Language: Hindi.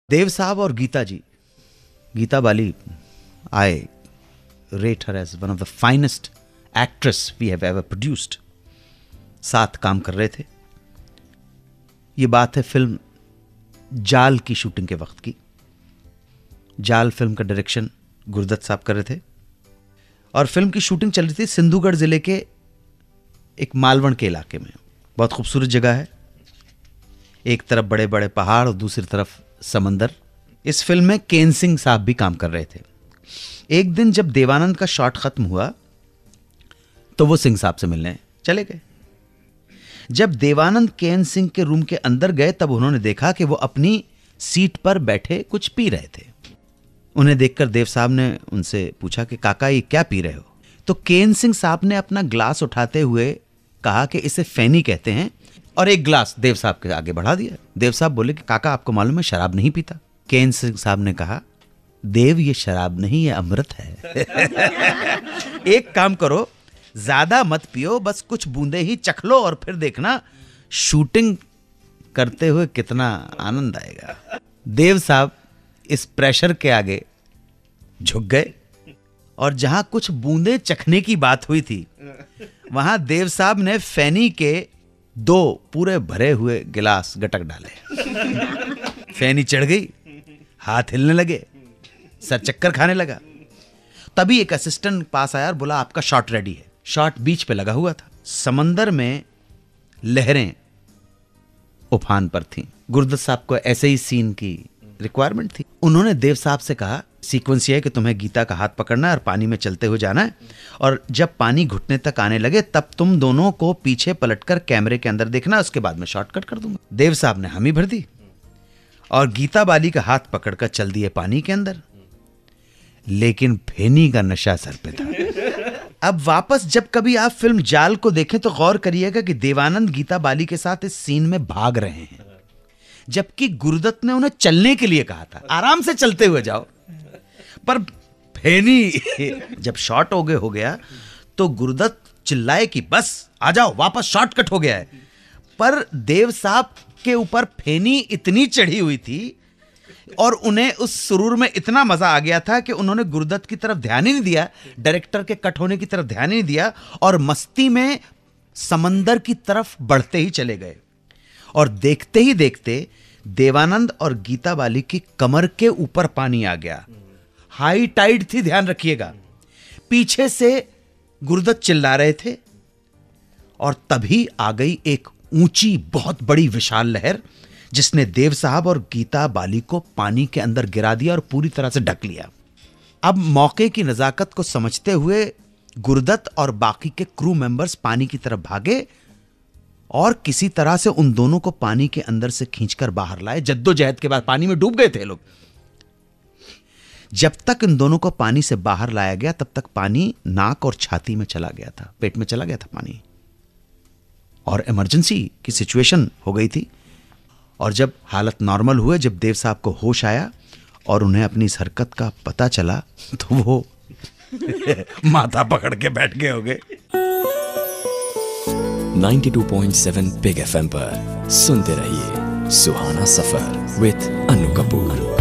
देव साहब और गीता जी, गीता बाली, आई rate her as one of the finest actress we have ever produced. साथ काम कर रहे थे. ये बात है फिल्म जाल की शूटिंग के वक्त की. जाल फिल्म का डायरेक्शन गुरदत्त साहब कर रहे थे और फिल्म की शूटिंग चल रही थी सिंधुगढ़ जिले के एक मालवण के इलाके में. बहुत खूबसूरत जगह है. एक तरफ बड़े बड़े पहाड़ और दूसरी तरफ समंदर. इस फिल्म में केन सिंह साहब भी काम कर रहे थे. एक दिन जब देवानंद का शॉट खत्म हुआ तो वो सिंह साहब से मिलने चले गए. जब देवानंद केन सिंह के रूम के अंदर गए तब उन्होंने देखा कि वो अपनी सीट पर बैठे कुछ पी रहे थे. उन्हें देखकर देव साहब ने उनसे पूछा कि काका ये क्या पी रहे हो. तो केन सिंह साहब ने अपना ग्लास उठाते हुए कहा कि इसे फैनी कहते हैं और एक ग्लास देव साहब के आगे बढ़ा दिया. देव साहब बोले कि काका आपको मालूम है शराब नहीं पीता. केन सिंह साहब ने कहा देव ये शराब नहीं ये अमृत है. एक काम करो ज्यादा मत पियो, बस कुछ बूंदे ही चख लो और फिर देखना शूटिंग करते हुए कितना आनंद आएगा. देव साहब इस प्रेशर के आगे झुक गए और जहां कुछ बूंदे चखने की बात हुई थी वहां देव साहब ने फैनी के 2 पूरे भरे हुए गिलास गटक डाले. फैनी चढ़ गई, हाथ हिलने लगे, सर चक्कर खाने लगा. तभी एक असिस्टेंट पास आया और बोला आपका शॉट रेडी है. शॉट बीच पे लगा हुआ था. समंदर में लहरें उफान पर थीं. गुरदत्त साहब को ऐसे ही सीन की रिक्वायरमेंट थी. उन्होंने देव साहब से कहा सीक्वेंस ये है कि तुम्हें गीता का हाथ पकड़ना है और पानी में चलते हुए जाना है और जब पानी घुटने तक आने लगे तब तुम दोनों को पीछे पलटकर कैमरे के अंदर देखना, उसके बाद में शॉर्टकट कर दूंगा. देव साहब ने हामी भर दी और गीता बाली का हाथ पकड़कर चल दिए पानी के अंदर. लेकिन फेनी का नशा सर पे था. अब वापस जब कभी आप फिल्म जाल को देखें तो गौर करिएगा कि देवानंद गीता बाली के साथ इस सीन में भाग रहे हैं जबकि गुरदत्त ने उन्हें चलने के लिए कहा था, आराम से चलते हुए जाओ. पर फेनी जब शॉर्ट हो गया तो गुरदत्त चिल्लाए कि बस आ जाओ वापस शॉर्टकट हो गया है. पर देव साहब के ऊपर फेनी इतनी चढ़ी हुई थी और उन्हें उस सुरूर में इतना मजा आ गया था कि उन्होंने गुरदत्त की तरफ ध्यान ही नहीं दिया, डायरेक्टर के कट होने की तरफ ध्यान ही नहीं दिया और मस्ती में समंदर की तरफ बढ़ते ही चले गए. और देखते ही देखते देवानंद और गीता बाली की कमर के ऊपर पानी आ गया. हाई टाइड थी, ध्यान रखिएगा. पीछे से गुरदत्त चिल्ला रहे थे और तभी आ गई एक ऊंची बहुत बड़ी विशाल लहर जिसने देव साहब और गीता बाली को पानी के अंदर गिरा दिया और पूरी तरह से ढक लिया. अब मौके की नजाकत को समझते हुए गुरदत्त और बाकी के क्रू मेंबर्स पानी की तरफ भागे और किसी तरह से उन दोनों को पानी के अंदर से खींचकर बाहर लाए. जद्दोजहद के बाद पानी में डूब गए थे लोग. जब तक इन दोनों को पानी से बाहर लाया गया तब तक पानी नाक और छाती में चला गया था, पेट में चला गया था पानी और इमरजेंसी की सिचुएशन हो गई थी. और जब हालत नॉर्मल हुए, जब देव साहब को होश आया और उन्हें अपनी इस हरकत का पता चला तो वो माथा पकड़ के बैठ गए होंगे. 92.7 बिग FM पर सुनते रहिए सुहाना सफर विद अनु कपूर.